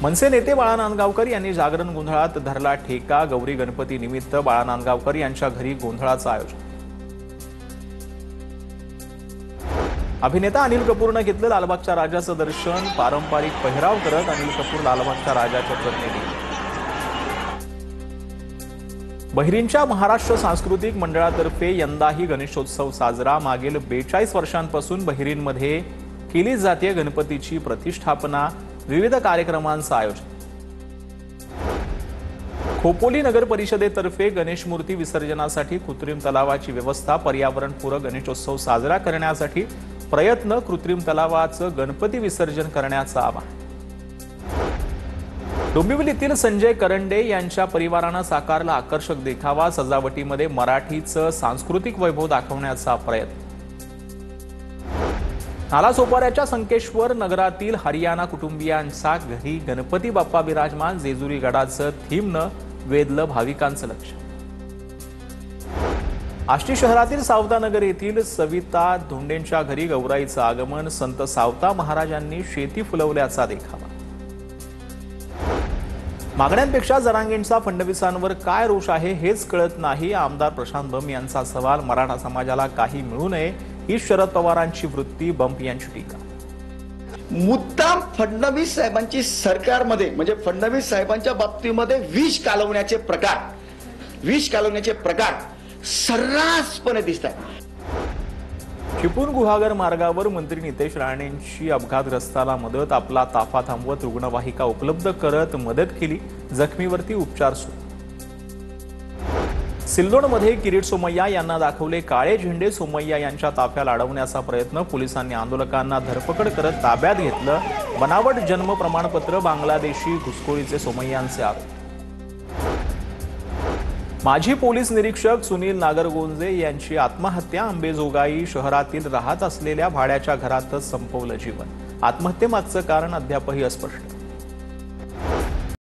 मनसे नेते बाळा नांदगावकर यांनी जागरण गोंधळात धरला ठेका। गौरी गणपती निमित्त बाळा नांदगावकर यांच्या घरी गोंधळाचं आयोजन। अभिनेता अनिल कपूरने घेतलं लालबागच्या राजाचं दर्शन। पारंपरिक पहिराव करत अनिल कपूर लालबागच्या राजाच्या चरणी गेले। बहिरींच्या महाराष्ट्र सांस्कृतिक मंडळातर्फे यंदाही गणेशोत्सव साजरा। मागील 42 वर्षांपासून बहिरींमध्ये केली जाते गणपतीची प्रतिष्ठापना। विविध कार्यक्रमांचं आयोजन। खोपोली नगर परिषदेतर्फे गणेश मूर्ती विसर्जनासाठी कृत्रिम तलावाची व्यवस्था। पर्यावरणपूरक गणेशोत्सव साजरा करण्यासाठी प्रयत्न। कृत्रिम तलावाचं गणपती विसर्जन करण्याचं आवाहन। डोंबिवलीतील संजय करंडे यांच्या परिवारानं साकारला आकर्षक देखावा। सजावटीमध्ये मराठीचं सांस्कृतिक वैभव दाखवण्याचा प्रयत्न। नालासोपाऱ्याच्या संकेश्वर नगरातील हरियाणा कुटुंबियांचा घरी गणपती बाप्पा विराजमान। जेजुरी गडाचं थीमनं वेधलं भाविकांचं लक्ष। आष्टी शहरातील सावता नगर येथील सविता धोंडेंच्या घरी गौराईचं आगमन। संत सावता महाराजांनी शेती फुलवल्याचा देखावा। मागण्यांपेक्षा जरांगेंचा फडणवीसांवर काय रोष आहे हेच कळत नाही। आमदार प्रशांत बंब यांचा सवाल। मराठा समाजाला काही मिळू नये ही शरद पवारांची वृत्ती। बंब यांची टीका। मुद्दाम फडणवीस साहेबांची सरकारमध्ये म्हणजे फडणवीस साहेबांच्या बाबतीमध्ये विष कालवण्याचे प्रकार सर्रासपणे दिसत आहेत। चिपळूण गुहागर मार्गावर मंत्री नितेश राणेंची अपघातग्रस्ताला मदत। आपला ताफा थांबवत रुग्णवाहिका उपलब्ध करत मदत केली। जखमीवरती उपचार सुरू। सिल्लोडमध्ये किरीट सोमय्या यांना दाखवले काळे झेंडे। सोमय्या यांच्या ताफ्याला अडवण्याचा प्रयत्न। पोलिसांनी आंदोलकांना धरपकड करत ताब्यात घेतलं। बनावट जन्म प्रमाणपत्र। बांगलादेशी घुसखोरीचे सोमय्यांचे आरोप। माजी पोलीस निरीक्षक सुनील नागरगोंजे यांची आत्महत्या। अंबेजोगाई शहरातील राहत असलेल्या भाड्याच्या घरातच संपवलं जीवन। आत्महत्येमागचं कारण अद्यापही अस्पष्ट।